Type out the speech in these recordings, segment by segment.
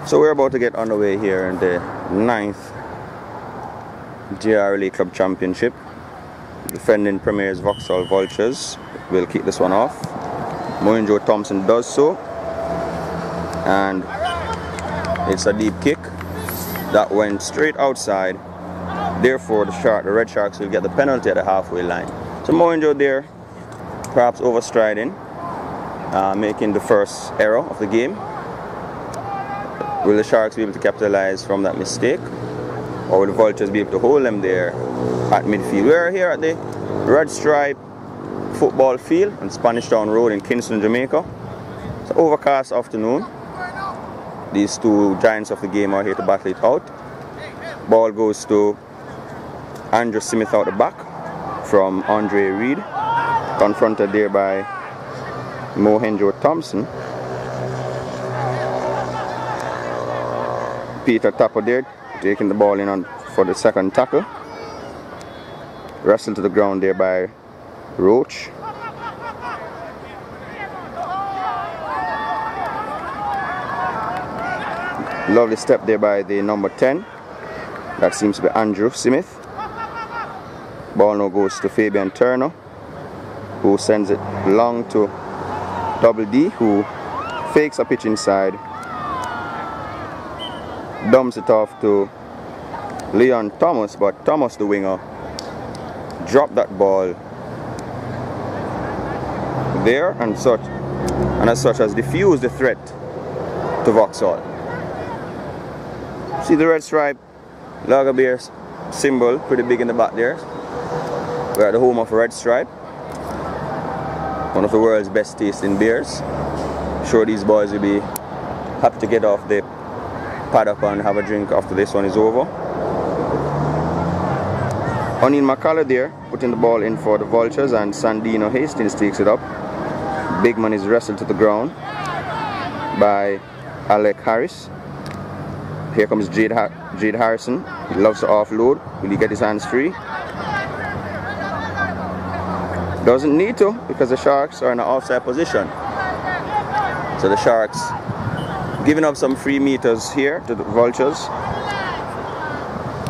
So we're about to get underway here in the 9th GRLA Club Championship. Defending premiers Vauxhall Vultures will kick this one off. Moinjo Thompson does so, and it's a deep kick that went straight outside. Therefore the Red Sharks will get the penalty at the halfway line. So Moinjo there, perhaps overstriding, making the first error of the game. Will the Sharks be able to capitalize from that mistake, or will the Vultures be able to hold them there at midfield? We're here at the Red Stripe football field on Spanish Town Road in Kingston, Jamaica. It's an overcast afternoon. These two giants of the game are here to battle it out. Ball goes to Andrew Smith out the back from Andre Reed, confronted there by Mohenjo Thompson. Peter Tapper there, taking the ball in on for the second tackle. Wrestled to the ground there by Roach. Lovely step there by the number 10. That seems to be Andrew Smith. Ball now goes to Fabian Turner, who sends it long to Double D, who fakes a pitch inside. Dumps it off to Leon Thomas, but Thomas, the winger, dropped that ball there and as such has diffused the threat to Vauxhall. See the red stripe lager beer symbol pretty big in the back there. We're at the home of Red Stripe, one of the world's best tasting beers. I'm sure these boys will be happy to get off the paddock and have a drink after this one is over. O'Neill McCullough there, putting the ball in for the Vultures, and Sandino Hastings takes it up. Big man is wrestled to the ground by Alec Harris. Here comes Jade Harrison. He loves to offload. Will he get his hands free? Doesn't need to, because the Sharks are in an offside position. So the Sharks giving up some free meters here to the Vultures.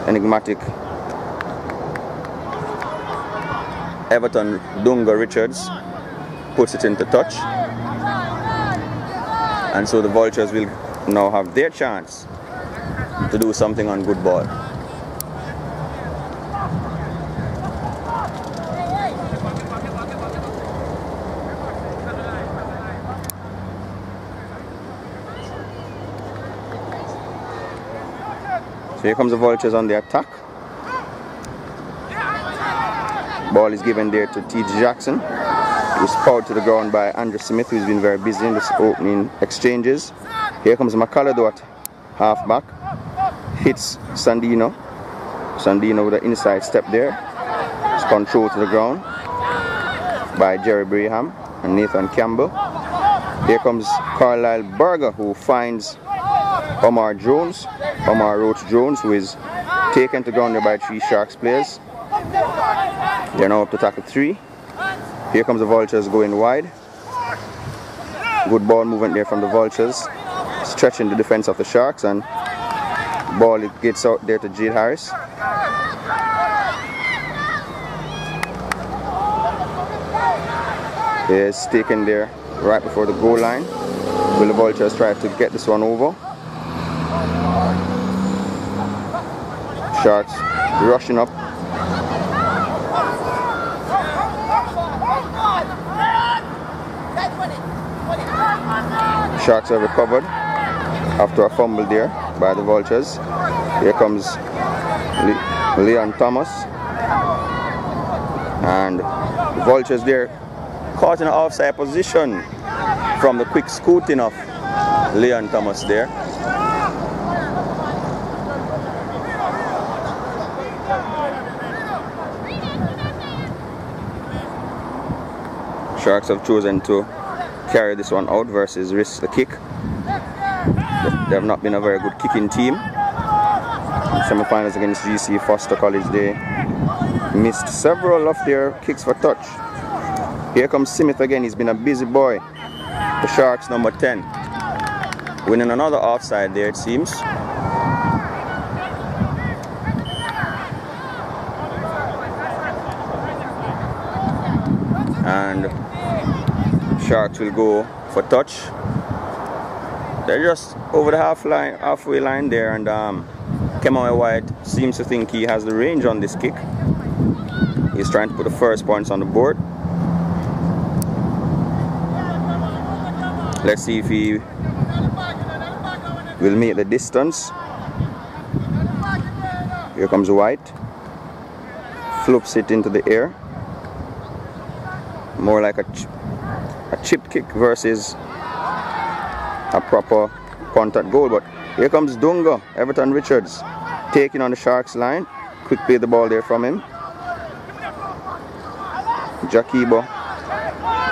Enigmatic Everton Dunga Richards puts it into touch, and so the Vultures will now have their chance to do something on good ball. So here comes the Vultures on the attack. Ball is given there to T.J. Jackson. He was powered to the ground by Andrew Smith, who's been very busy in this opening exchanges. Here comes McCullough though at half-back. Hits Sandino. Sandino with an inside step there. It's controlled to the ground by Jerry Braham and Nathan Campbell. Here comes Carlisle Berger, who finds Omar Roach Jones, who is taken to ground there by 3 Sharks players. They're now up to tackle 3. Here comes the Vultures going wide. Good ball movement there from the Vultures, stretching the defense of the Sharks, and ball it gets out there to Jade Harris. It's taken there right before the goal line. Will the Vultures try to get this one over? Sharks rushing up. Sharks are recovered after a fumble there by the Vultures. Here comes Leon Thomas, and the Vultures there caught in an offside position from the quick scooting of Leon Thomas there. Sharks have chosen to carry this one out versus risk the kick. They have not been a very good kicking team. Semi-finals against GC Foster College, they missed several of their kicks for touch. Here comes Smith again. He's been a busy boy. The Sharks number 10. Winning another offside there, it seems. And Sharks will go for touch. They're just over the halfway line there, and Kemaway White seems to think he has the range on this kick. He's trying to put the first points on the board. Let's see if he will make the distance. Here comes White. Flips it into the air. More like a chip kick versus a proper punt at goal. But here comes Dunga, Everton Richards, taking on the Sharks line. Quick play the ball there from him. Jakibo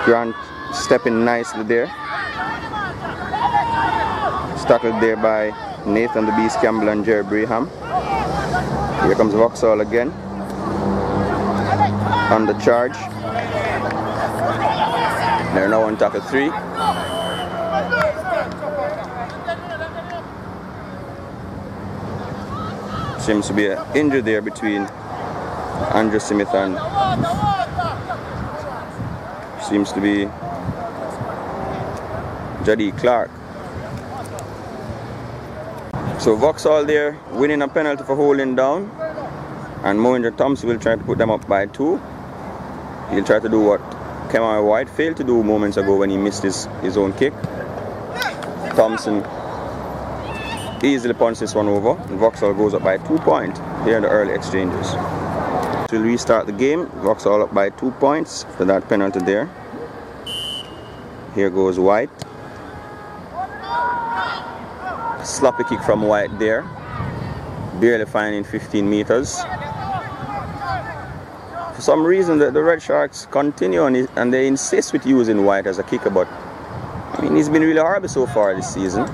Grant stepping nicely there. Tackled there by Nathan the Beast Campbell and Jerry Braham. Here comes Vauxhall again on the charge. They're now on tackle 3. Seems to be an injury there between Andrew Smith and seems to be Jadee Clark. So Vauxhall there winning a penalty for holding down, and Mohinder Thompson will try to put them up by 2. He'll try to do what Kemaway White failed to do moments ago when he missed his own kick. Thompson easily punches this one over, and Vauxhall goes up by 2 points here in the early exchanges. We'll restart the game. Vauxhall up by 2 points for that penalty there. Here goes White. Sloppy kick from White there, barely finding 15 meters. For some reason the Red Sharks continue on it, and they insist with using White as a kicker, but I mean, he's been really horrible so far this season.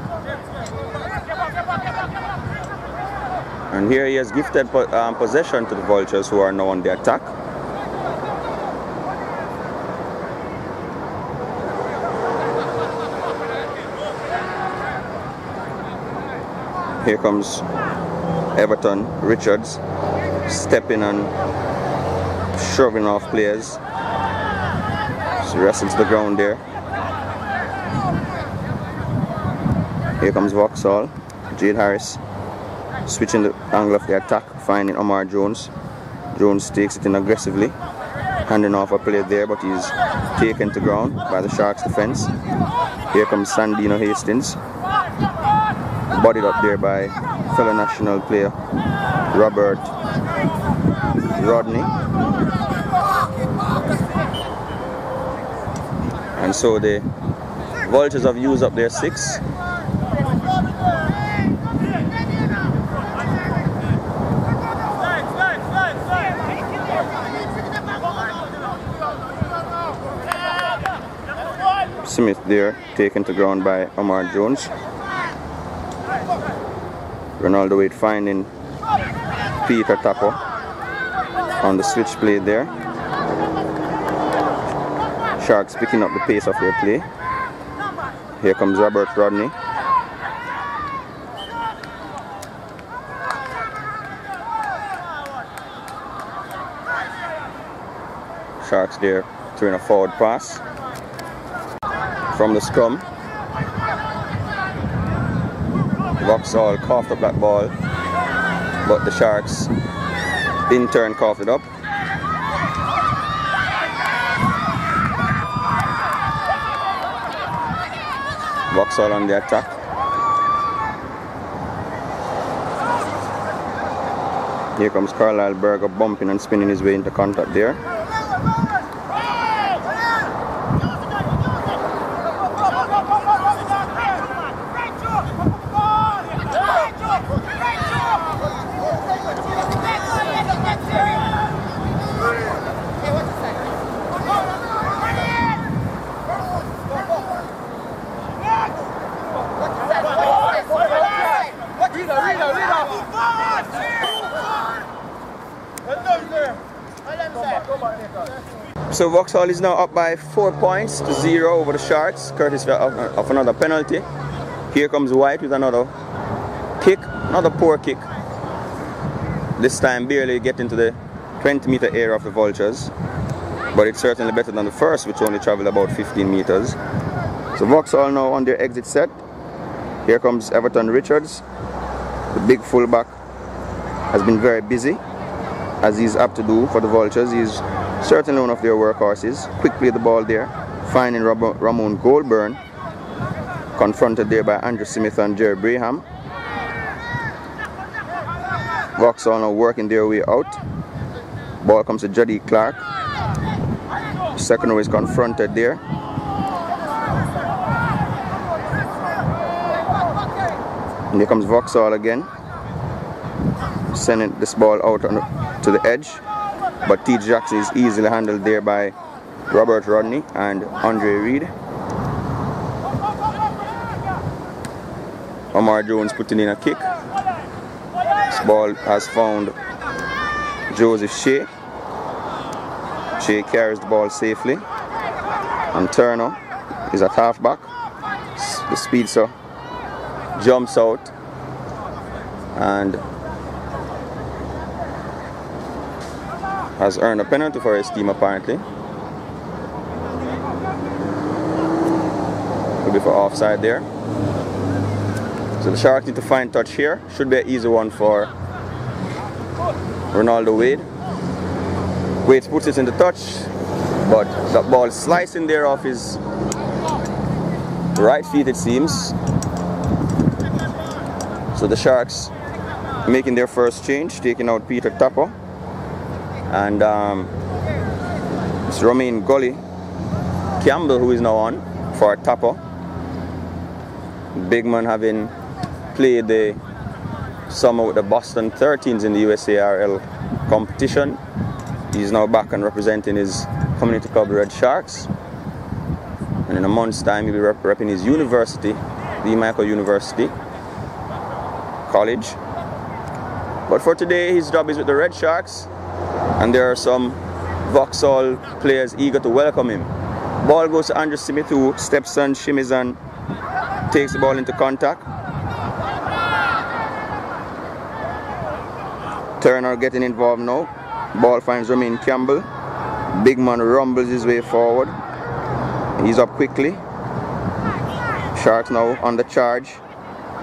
And here he has gifted possession to the Vultures, who are now on the attack. Here comes Everton Richards, stepping and shoving off players. She wrestles the ground there. Here comes Vauxhall. Jade Harris switching the angle of the attack, finding Omar Jones. Jones takes it in aggressively, handing off a play there, but he's taken to ground by the Sharks defense. Here comes Sandino Hastings, bodied up there by fellow national player Robert Rodney. And so the Vultures have used up their 6. Smith there, taken to ground by Omar Jones. Ronaldo Wade finding Peter Tapo on the switch play there. Sharks picking up the pace of their play. Here comes Robert Rodney. Sharks there throwing a forward pass from the scrum. Vauxhall coughed up that ball, but the Sharks in turn coughed it up. Vauxhall on the attack. Here comes Carlisle Berger bumping and spinning his way into contact there. So Vauxhall is now up by 4 points to 0 over the Sharks, courtesy of another penalty. Here comes White with another kick, another poor kick. This time barely getting to the 20-meter area of the Vultures, but it's certainly better than the first, which only traveled about 15 meters. So Vauxhall now on their exit set. Here comes Everton Richards. The big fullback has been very busy, as he's apt to do for the Vultures. He's certainly one of their workhorses. Quick play the ball there, finding Ramon Goldburn, confronted there by Andrew Smith and Jerry Braham. Vauxhall now working their way out. Ball comes to Jody Clark. Second row is confronted there. And here comes Vauxhall again, sending this ball out to the edge. But T. Jackson is easily handled there by Robert Rodney and Andre Reed. Omar Jones putting in a kick. This ball has found Joseph Shea. Shea carries the ball safely. And Turner is at halfback. The speedster jumps out and has earned a penalty for his team apparently. Could be for offside there. So the Sharks need to find touch here. Should be an easy one for Ronaldo Wade. Wade puts it in the touch, but that ball slicing there off his right feet, it seems. So the Sharks making their first change, taking out Peter Tapper. And it's Romain Gully Campbell who is now on for Tapper. Big man having played the summer with the Boston 13s in the USARL competition. He's now back and representing his community club Red Sharks. And in a month's time he'll be repping his university, the Michael University College. But for today his job is with the Red Sharks, and there are some Vauxhall players eager to welcome him. Ball goes to Andrew Smith, who steps on, shimmies and takes the ball into contact. Turner getting involved now. Ball finds Romain Campbell. Big man rumbles his way forward. He's up quickly. Sharks now on the charge.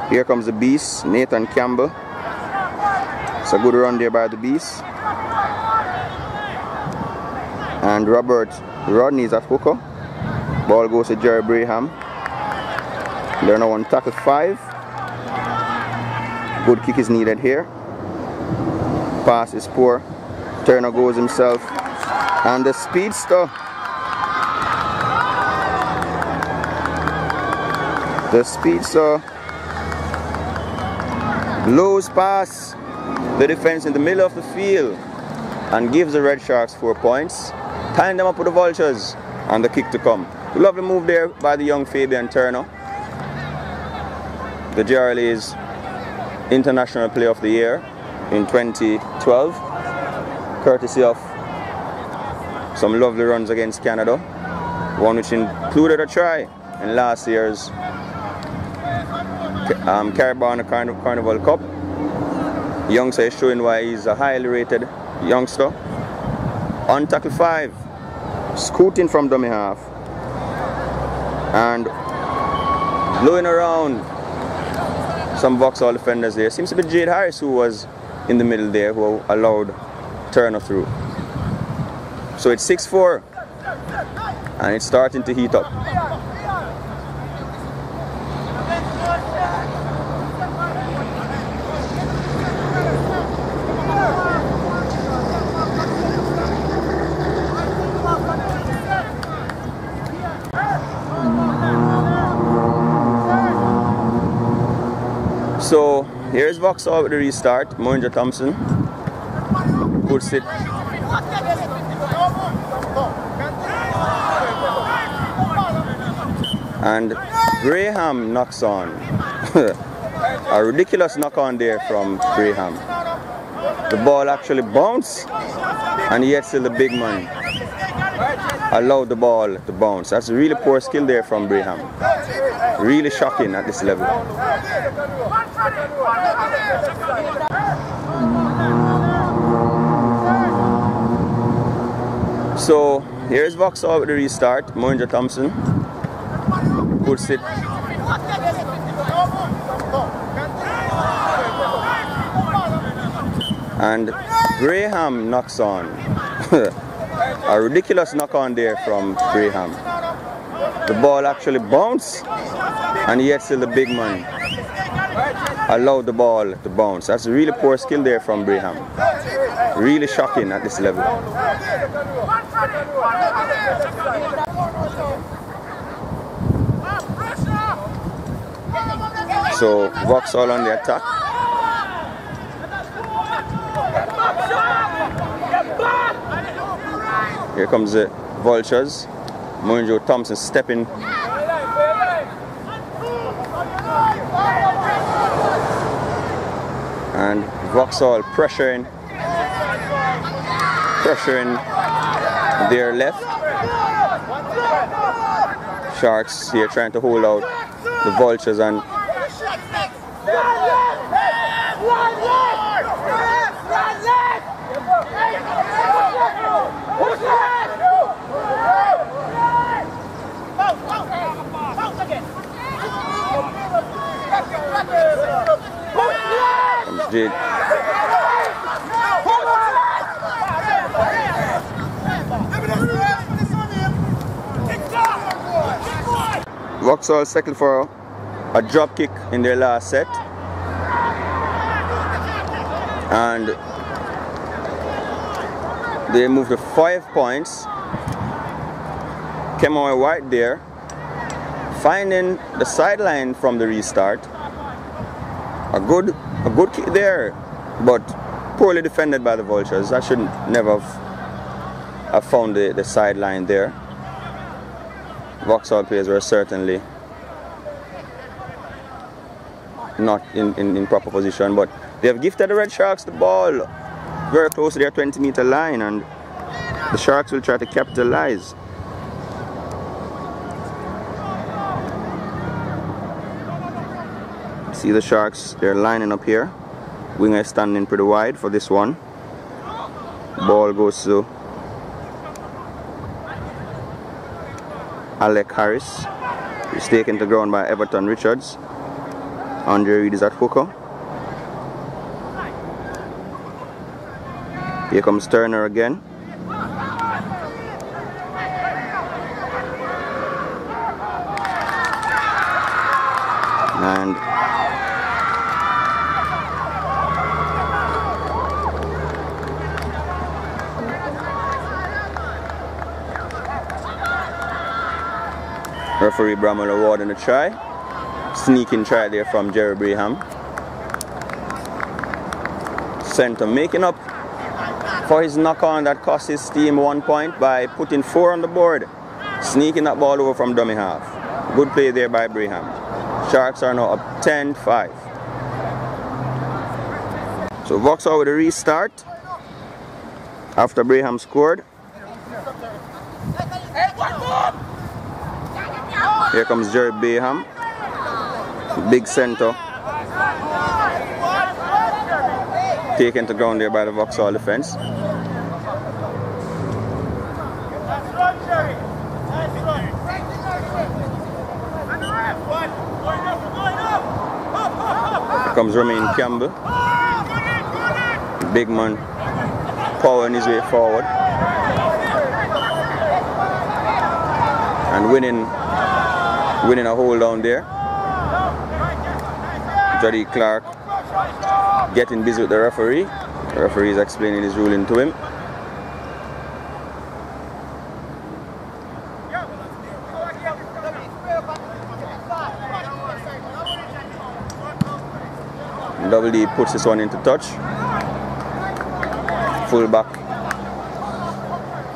Here comes the Beast, Nathan Campbell. It's a good run there by the Beast. And Robert Rodney is at hooker. Ball goes to Jerry Braham. They're now on tackle 5. Good kick is needed here. Pass is poor. Turner goes himself. And the speedster. The speedster blows past the defense in the middle of the field and gives the Red Sharks 4 points. Tying them up with the Vultures and the kick to come. Lovely move there by the young Fabian Turner. The GRLA's International Player of the Year in 2012, courtesy of some lovely runs against Canada, one which included a try in last year's Carabao Carnival Cup. Youngster is showing why he's a highly rated youngster. On tackle 5, scooting from dummy half and blowing around some Vauxhall defenders there. Seems to be Jade Harris who was in the middle there, who allowed Turner through. So it's 6-4 and it's starting to heat up. So here's Vauxhall with the restart. Moinja Thompson puts it. And Graham knocks on. A ridiculous knock on there from Graham. The ball actually bounced, and yet still the big man allowed the ball to bounce. That's really poor skill there from Graham. Really shocking at this level. So here's Vauxhall with the restart. Moinja Thompson puts it. And Graham knocks on. A ridiculous knock on there from Graham. The ball actually bounced, and yet still the big man allowed the ball to bounce. That's really poor skill there from Graham. Really shocking at this level. So Vauxhall on the attack. Here comes the Vultures. Moinja Thompson stepping. And Vauxhall pressuring their left. Sharks here trying to hold out the Vultures, and Jade. Vauxhall settled for a drop kick in their last set, and they moved to 5 points. Came away white there, finding the sideline from the restart. A good kick there, but poorly defended by the Vultures. I should never have found the sideline there. Vauxhall players were certainly not in proper position, but they have gifted the Red Sharks the ball very close to their 20-meter line, and the Sharks will try to capitalize. See the Sharks, they're lining up here. Winger standing pretty wide for this one. Ball goes to Alec Harris. He's taken to ground by Everton Richards. Andre Reed is at hooker. Here comes Turner again. And referee Bramwell awarding a try. Sneaking try there from Jerry Braham. Centre making up for his knock-on that cost his team 1 point by putting 4 on the board. Sneaking that ball over from dummy half. Good play there by Braham. Sharks are now up 10-5. So Vauxhall with a restart after Braham scored. Here comes Jerry Bayham, big centre, taken to ground there by the Vauxhall defence. Here comes Romain Campbell, big man, powering his way forward and winning a hold down there. Jody Clark getting busy with the referee. The referee is explaining his ruling to him. Double D puts this one into touch. Full back.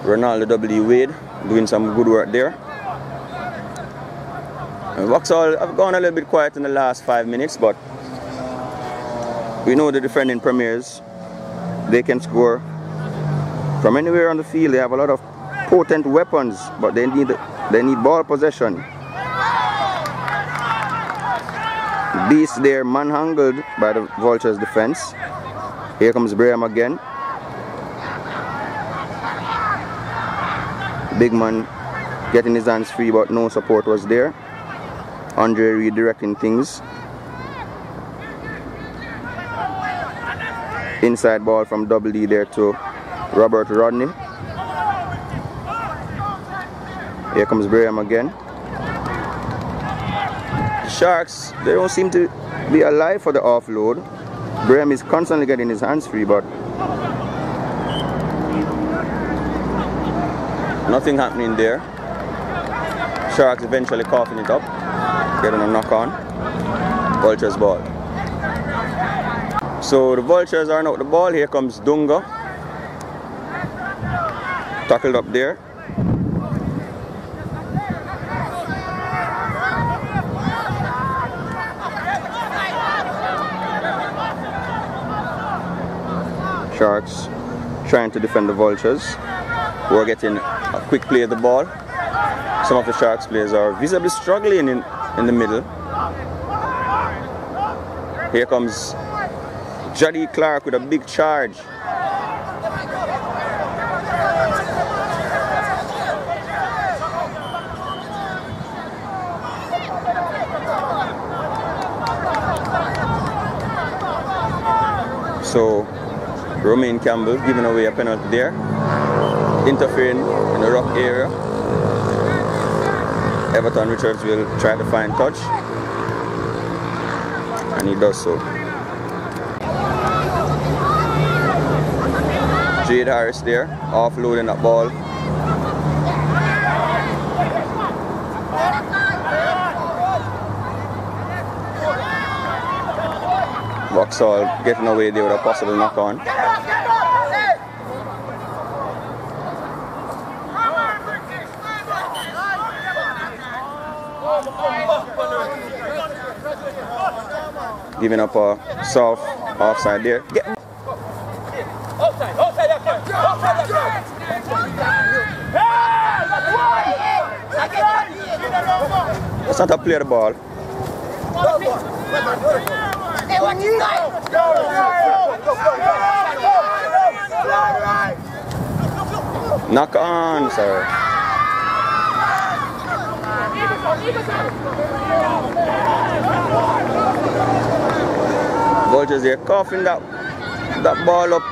Ronaldo Double D Wade doing some good work there. And Vauxhall have gone a little bit quiet in the last 5 minutes, but we know the defending premiers, they can score from anywhere on the field. They have a lot of potent weapons, but they need ball possession. Beast there, manhandled by the Vultures defense. Here comes Braham again. Big man getting his hands free, but no support was there. Andre redirecting things. Inside ball from Double D there to Robert Rodney. Here comes Braham again. The Sharks, they don't seem to be alive for the offload. Braham is constantly getting his hands free, but nothing happening there. Sharks eventually coughing it up, getting a knock on. Vultures ball. So the Vultures are out the ball. Here comes Dunga. Tackled up there. Sharks trying to defend the Vultures, who are getting a quick play of the ball. Some of the Sharks players are visibly struggling in the middle. Here comes Jody Clark with a big charge. So Romain Campbell giving away a penalty there, interfering in the rock area. Everton Richards will try to find touch, and he does so. Jade Harris there, offloading that ball. Vauxhall getting away there with a possible knock on. Giving up a soft offside there. That's not a play the ball. Knock on, sir. Vultures, they're coughing that ball up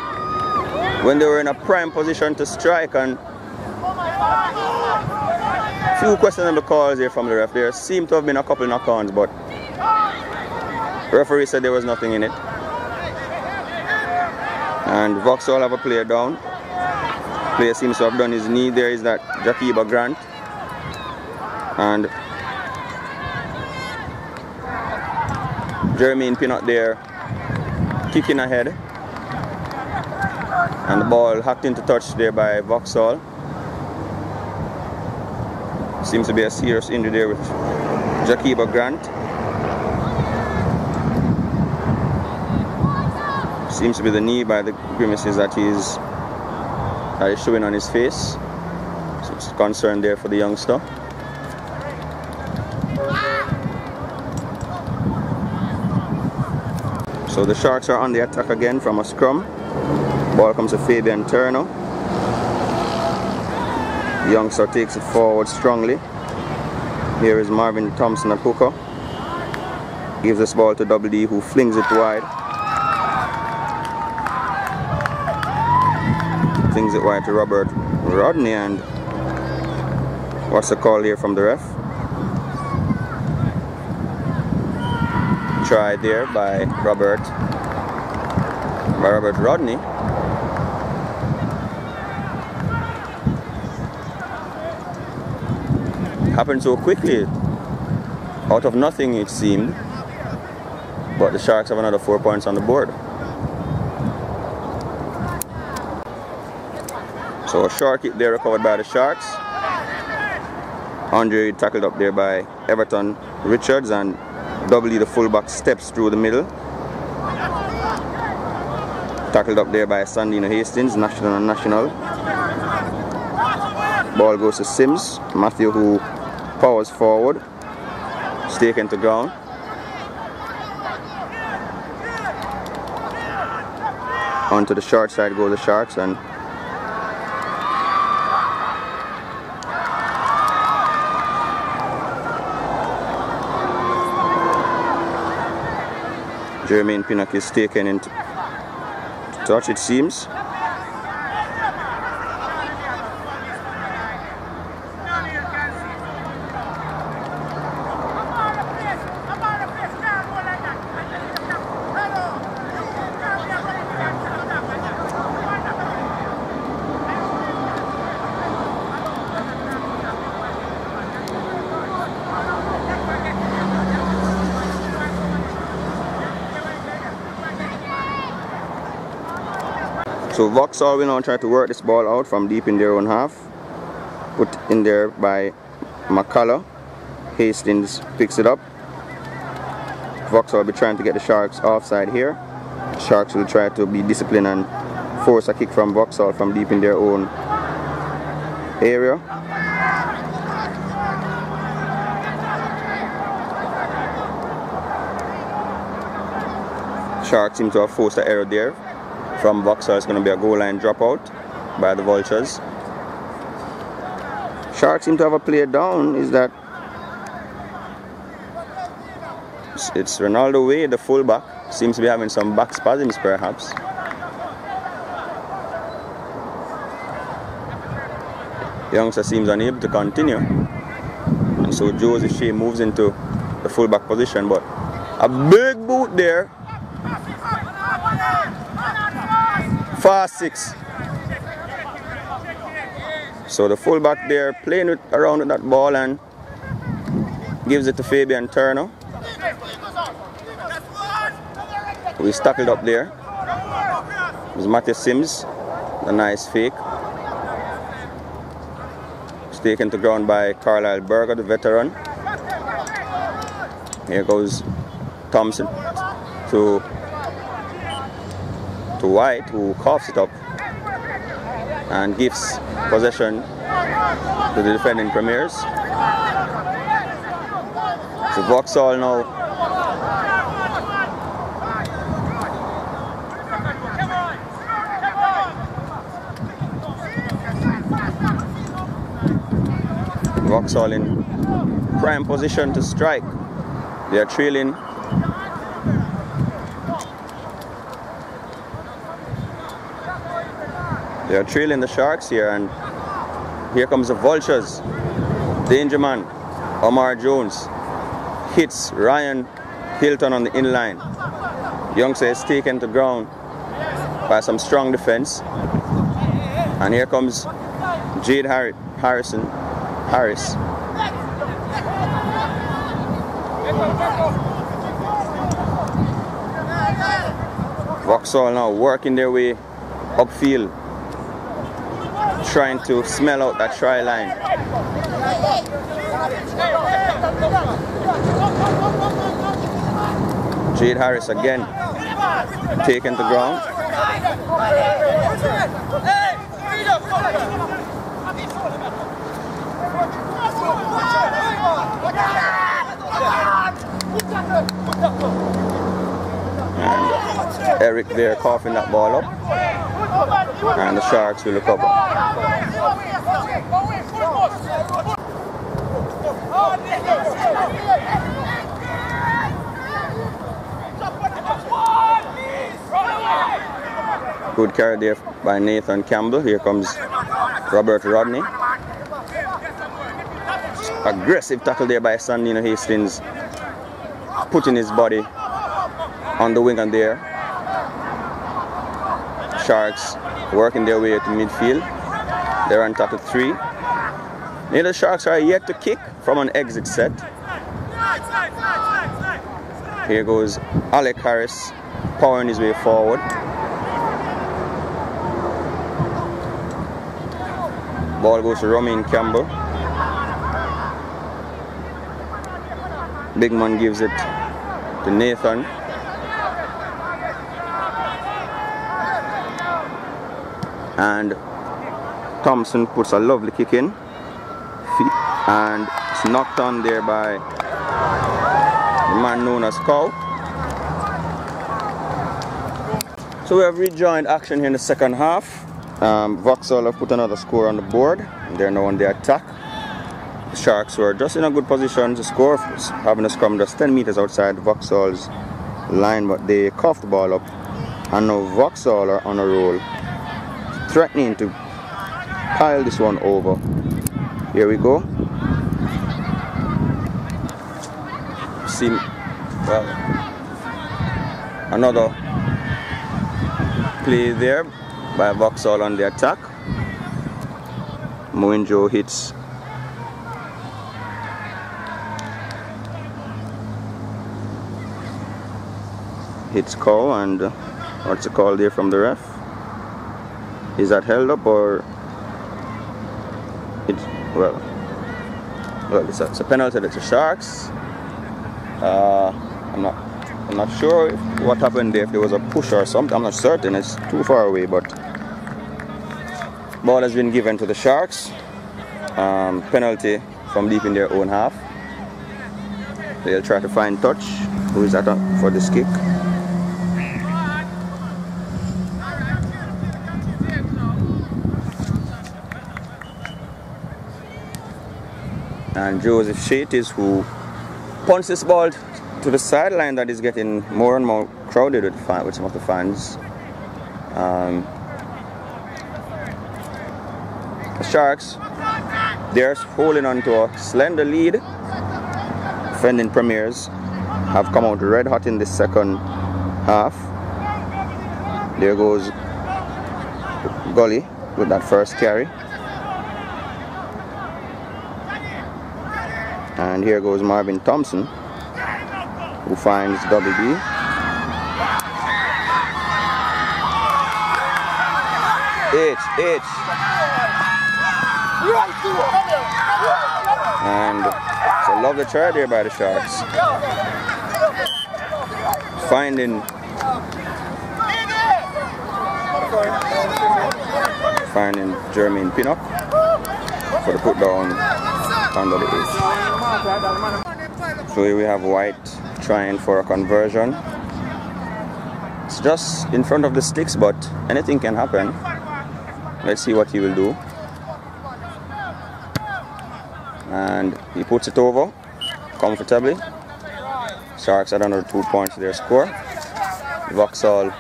when they were in a prime position to strike, and few questionable calls here from the ref. There seemed to have been a couple knock-ons, but the referee said there was nothing in it. And Vauxhall have a player down. Player seems to have done his knee. There is that Jakiba Grant. And Jermaine Pinot there kicking ahead. And the ball hacked into touch there by Vauxhall. Seems to be a serious injury there with Jakiba Grant. Seems to be the knee by the grimaces that he's showing on his face. So it's a concern there for the youngster. So the Sharks are on the attack again from a scrum. Ball comes to Fabian Turner. The youngster takes it forward strongly. Here is Marvin Thompson at hooker. Gives this ball to Double D, who flings it wide. Flings it wide to Robert Rodney, and what's the call here from the ref? Try there by Robert Rodney. Happened so quickly, out of nothing it seemed. But the Sharks have another 4 points on the board. So a short kick there recovered by the Sharks. Andre tackled up there by Everton Richards, and doubly the fullback steps through the middle. Tackled up there by Sandino Hastings, national and national. Ball goes to Sims. Matthew, who powers forward. It's taken to ground. Onto the short side go the Sharks, and Jermaine Pinnock is taken into touch, it seems. So Vauxhall will now try to work this ball out from deep in their own half. Put in there by McCullough. Hastings picks it up. Vauxhall will be trying to get the Sharks offside here. Sharks will try to be disciplined and force a kick from Vauxhall from deep in their own area. Sharks seem to have forced an error there. From Vauxhall, it's going to be a goal line dropout by the Vultures. Sharks seem to have a player down. Is that it's Ronaldo Wade, the fullback, seems to be having some back spasms perhaps. Youngster seems unable to continue, and so Josie Shea moves into the fullback position, but a big boot there. Fast 6. So the fullback there playing around with that ball and gives it to Fabian Turner, who is tackled up there. It was Matthew Sims, a nice fake. It's taken to ground by Carlisle Berger, the veteran. Here goes Thompson to White, who coughs it up and gives possession to the defending premiers. So Vauxhall now Vauxhall in prime position to strike. They are trailing. They are trailing the Sharks here, and here comes the Vultures. Danger man, Omar Jones, hits Ryan Hilton on the inline. Youngster is taken to ground by some strong defense. And here comes Jade Harris. Vauxhall now working their way upfield, trying to smell out that try line. Jade Harris again taken to ground. And Eric there coughing that ball up, and the Sharks will recover. Good carry there by Nathan Campbell. Here comes Robert Rodney. Aggressive tackle there by Sandino Hastings, putting his body on the wing and there. Sharks working their way to midfield. They're on top of 3. The Sharks are yet to kick from an exit set. Here goes Alec Harris powering his way forward. Ball goes to Romain Campbell. Big man gives it to Nathan. And Thompson puts a lovely kick in. And it's knocked on there by the man known as Cow. So we have rejoined action here in the second half. Vauxhall have put another score on the board. They're now on the attack. The Sharks were just in a good position to score, having a scrum just 10 meters outside Vauxhall's line, but they coughed the ball up. And now Vauxhall are on a roll, threatening to pile this one over. Here we go. See, well, another play there by Vauxhall on the attack. Moinjo hits Cow, and what's the call there from the ref? Is that held up or it's well it's a penalty to the Sharks. I'm not sure what happened there, if there was a push or something. I'm not certain, it's too far away, but ball has been given to the Sharks. Penalty from deep in their own half. They'll try to find touch. Who is that for this kick? And Joseph Shatis, who punts this ball to the sideline that is getting more and more crowded with some of the fans. The Sharks, they're holding on to a slender lead. Defending premiers have come out red hot in the second half. There goes Gully with that first carry. And here goes Marvin Thompson, who finds Double B. H. And it's a lovely try there by the Sharks. Finding Jermaine Pinnock for the put down under the edge. So here we have White trying for a conversion. It's just in front of the sticks, but anything can happen. Let's see what he will do. And he puts it over comfortably. Sharks add another 2 points to their score. Vauxhall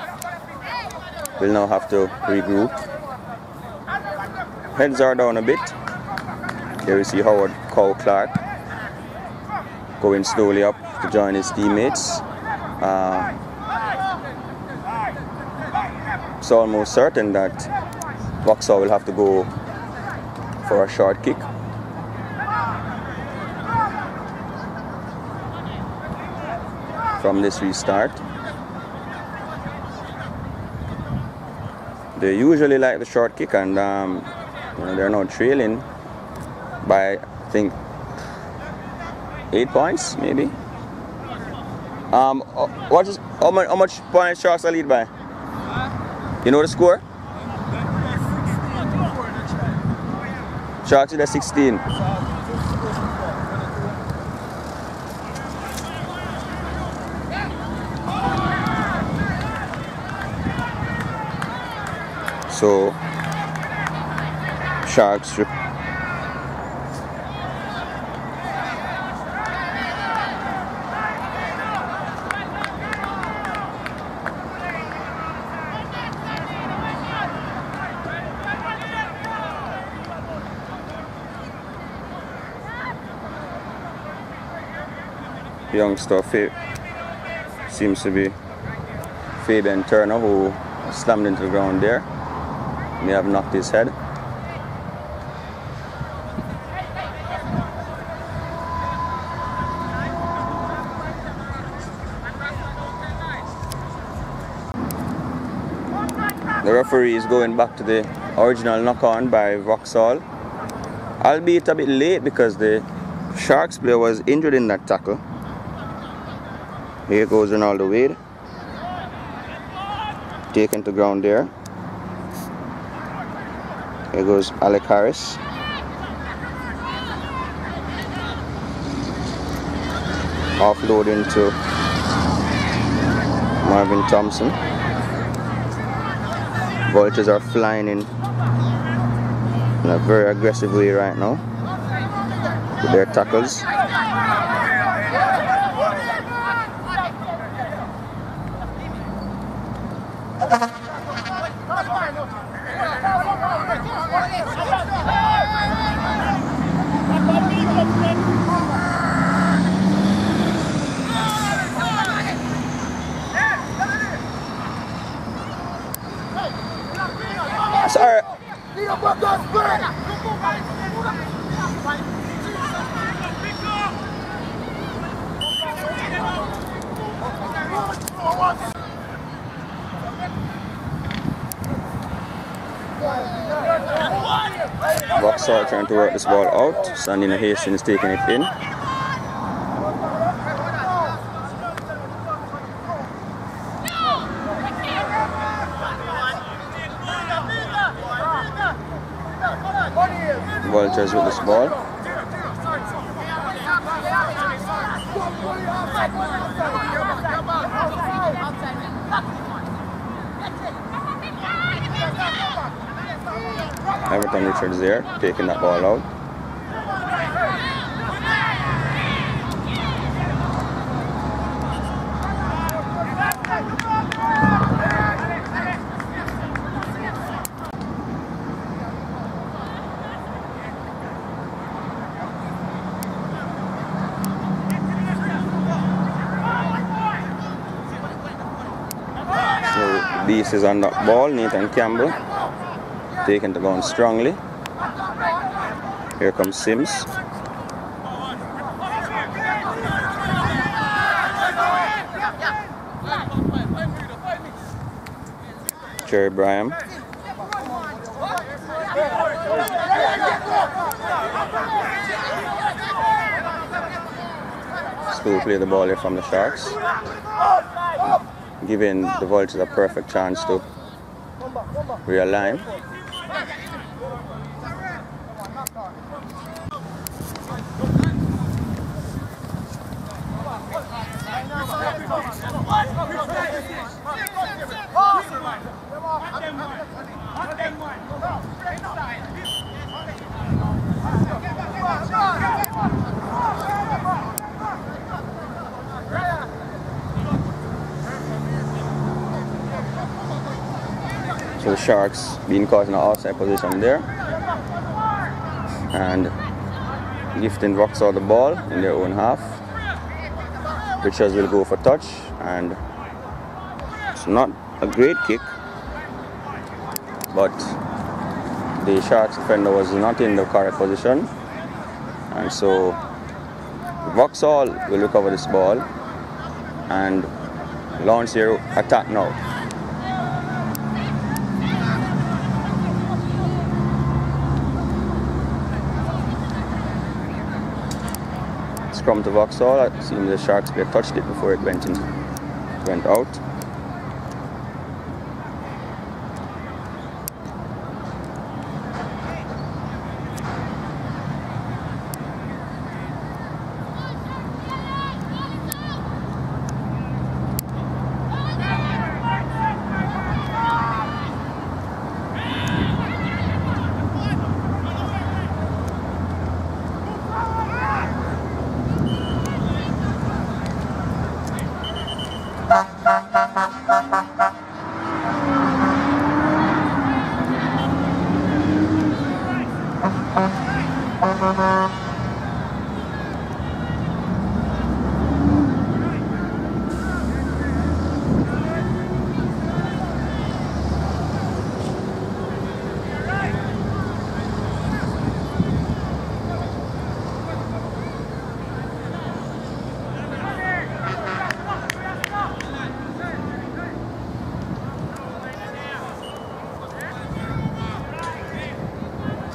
will now have to regroup. Heads are down a bit. Here we see Howard Cow Clark going slowly up to join his teammates. It's almost certain that Vauxhall will have to go for a short kick. From this restart. They usually like the short kick, and they're now trailing by, I think, 8 points, maybe. How much points Sharks are lead by? You know the score? Sharks is at 16. So Sharks youngster seems to be Fabian Turner, who slammed into the ground there. May have knocked his head. The referee is going back to the original knock-on by Vauxhall, albeit a bit late because the Sharks player was injured in that tackle. Here goes Ronaldo Wade, taken to ground there. Here goes Alec Harris. Offload into Marvin Thompson. Vultures are flying in a very aggressive way right now with their tackles. Sorry. Vauxhall trying to work this ball out. Sandino Hastings taking it in. Vultures with this ball. Everton Richards there, taking that ball out. So Beast is on that ball, Nathan Campbell. Taken to ground strongly. Here comes Sims. Jerry Bryan. Still play the ball here from the Sharks, giving the Vultures a perfect chance to realign. So the Sharks being caught in an offside position there and gifting Vauxhall the ball in their own half. Richards will go for touch, and it's not a great kick, but the Sharks defender was not in the correct position, and so Vauxhall will recover this ball and launch their attack now. Scrum to Vauxhall. It seems the Sharks player touched it before it went out.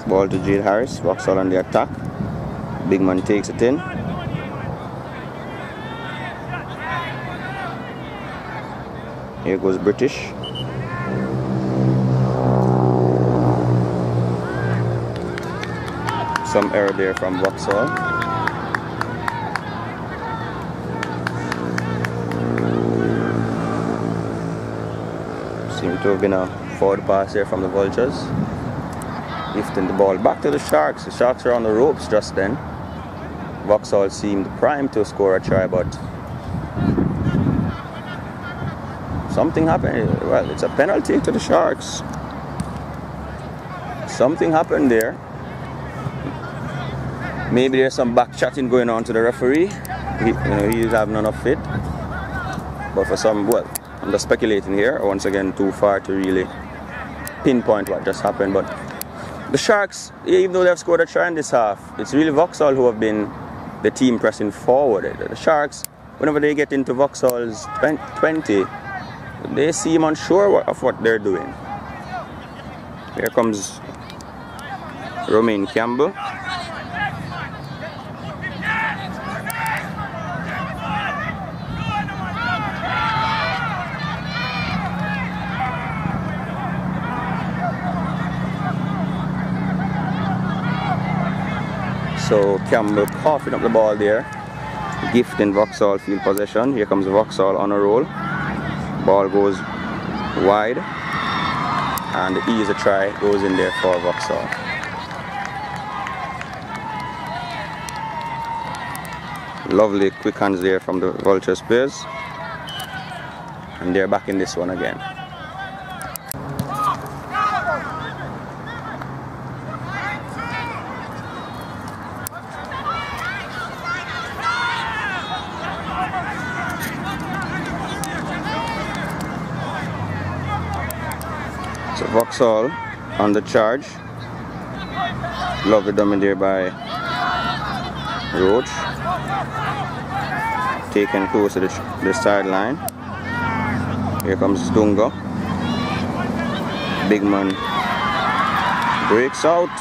Ball to Jade Harris. Vauxhall on the attack. Big man takes it in. Here goes British. Some error there from Vauxhall. Seemed to have been a forward pass there from the Vultures. Lifting the ball back to the Sharks. The Sharks are on the ropes just then. Vauxhall seemed primed to score a try, but something happened. Well, it's a penalty to the Sharks. Something happened there. Maybe there's some back chatting going on to the referee. He's having enough of it. But for some, well, I'm just speculating here. Once again, too far to really pinpoint what just happened. But the Sharks, even though they've scored a try in this half, it's really Vauxhall who have been the team pressing forward. The Sharks, whenever they get into Vauxhall's 20, they seem unsure of what they're doing. Here comes Romain Campbell. So Campbell coughing up the ball there, gifting Vauxhall field possession. Here comes Vauxhall on a roll. Ball goes wide, and the easy try goes in there for Vauxhall. Lovely quick hands there from the Vultures players, and they're back in this one again. So Vauxhall on the charge. Lovely dummy there by Roach. Taken close to the sideline. Here comes Dunga. Big man breaks out.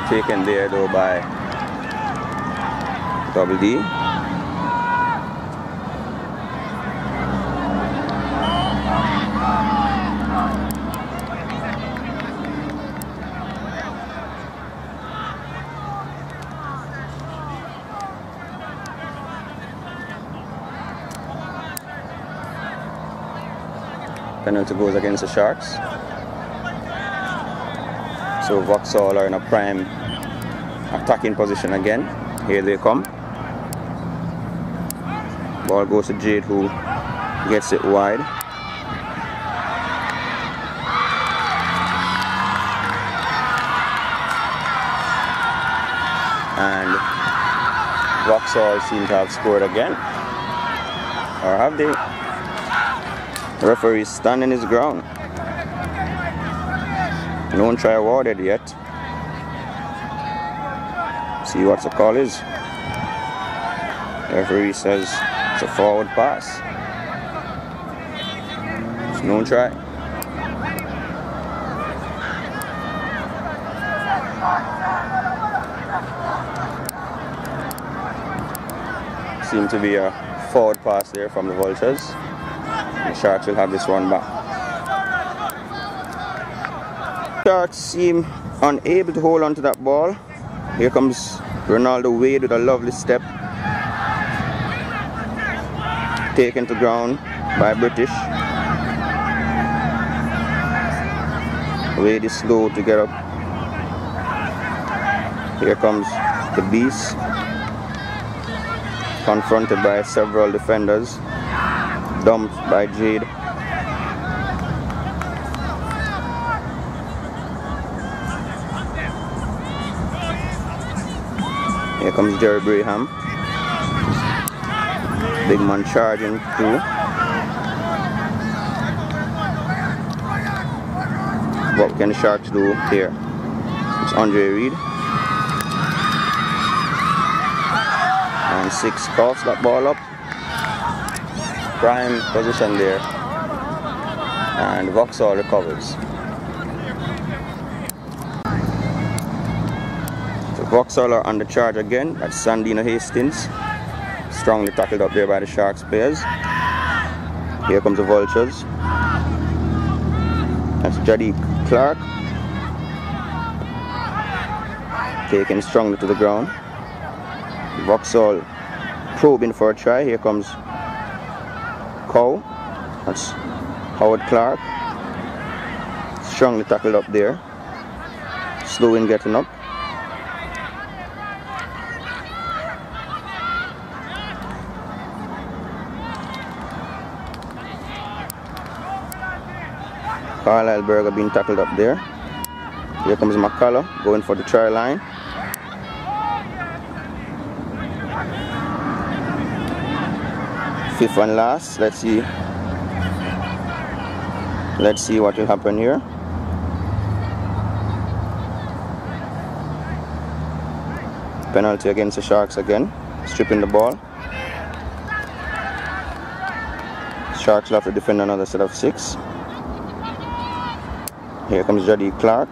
Taken there though by Double D. Penalty goes against the Sharks. So Vauxhall are in a prime attacking position again. Here they come. Ball goes to Jade, who gets it wide. And Vauxhall seem to have scored again. Or have they? The referee is standing his ground. No try awarded yet. See what the call is. The referee says it's a forward pass. It's no try. Seemed to be a forward pass there from the Vultures. The Sharks will have this one back. Sharks seem unable to hold on to that ball. Here comes Ronaldo Wade with a lovely step. Taken to ground by British. Wade is slow to get up. Here comes the Beast. Confronted by several defenders. Dumped by Jade. Here comes Jerry Braham. Big man charging through. What can the Sharks do here? It's Andre Reed. And 6 coughs that ball up. Prime position there, and Vauxhall recovers. Vauxhall are on the charge again. That's Sandino Hastings. Strongly tackled up there by the Sharks players. Here comes the Vultures. That's Jaddy Clark. Taken strongly to the ground. Vauxhall probing for a try. Here comes Cow. That's Howard Clark. Strongly tackled up there. Slow in getting up. Carlisle Berger being tackled up there. Here comes McCullough going for the try line. Fifth and last. Let's see what will happen here. Penalty against the Sharks again. Stripping the ball. Sharks will have to defend another set of 6. Here comes Jaddy Clark.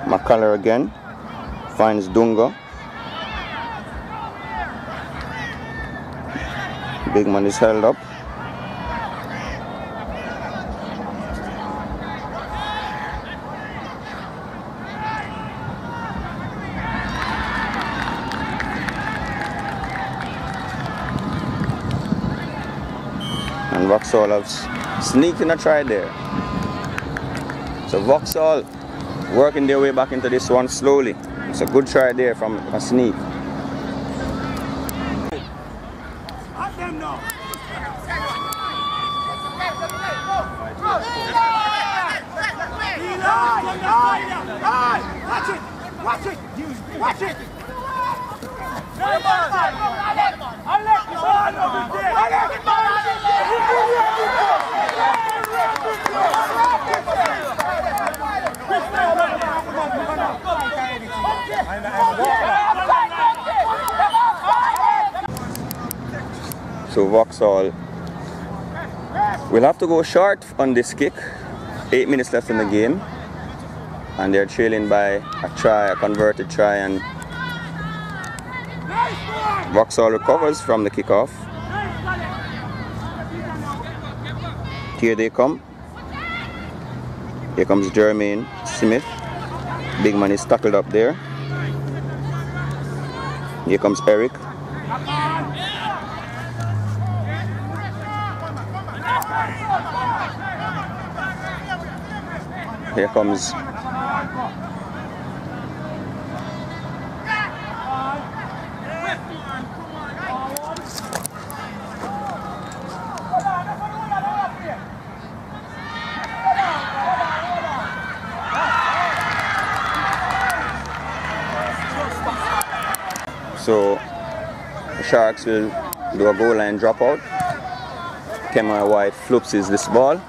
McCullough again. Finds Dunga. Big man is held up. And Vauxhall have sneaked in a try there. So Vauxhall working their way back into this one slowly. It's a good try there from a sneak. Watch it! Watch it! So Vauxhall will have to go short on this kick. 8 minutes left in the game, and they're trailing by a try, a converted try, and Vauxhall recovers from the kickoff. Here they come. Here comes Jermaine Smith. Big man is tackled up there. Here comes Eric. Here comes so the Sharks will do a goal line dropout. Kemar White flips this ball.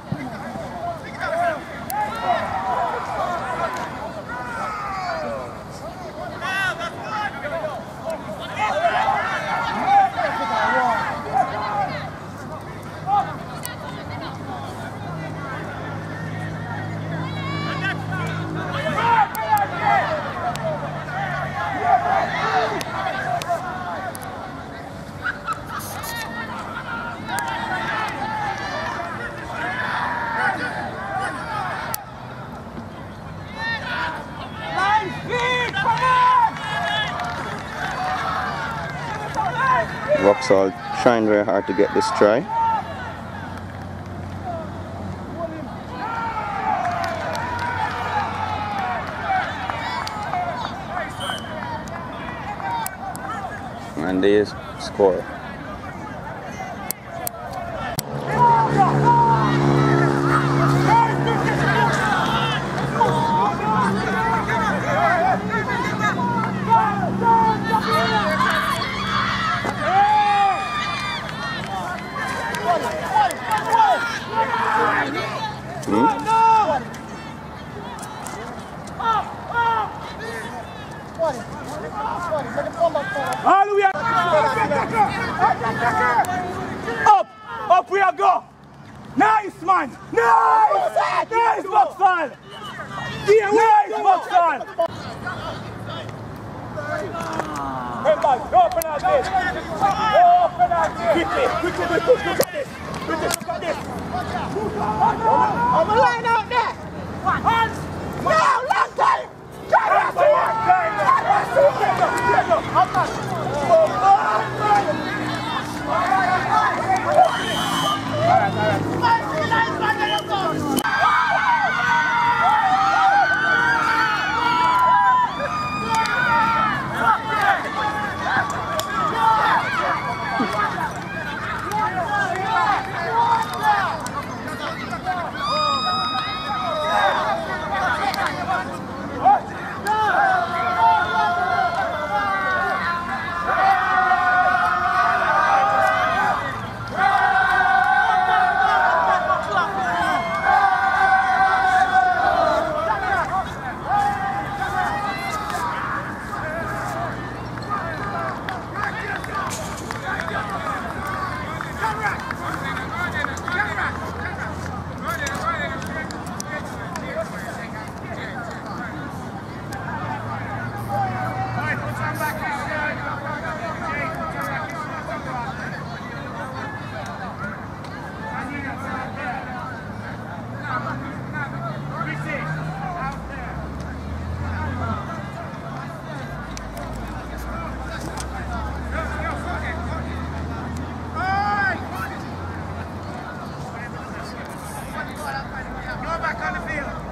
Vauxhall trying very hard to get this try. And they score. Up we are go. Nice man! Nice! Nice, Vauxhall! Nice, Vauxhall! Remember, no penalty! No penalty! Quickly, look at this! Look at this! I'm a line out there! Hands! Now, long time! Back on the field.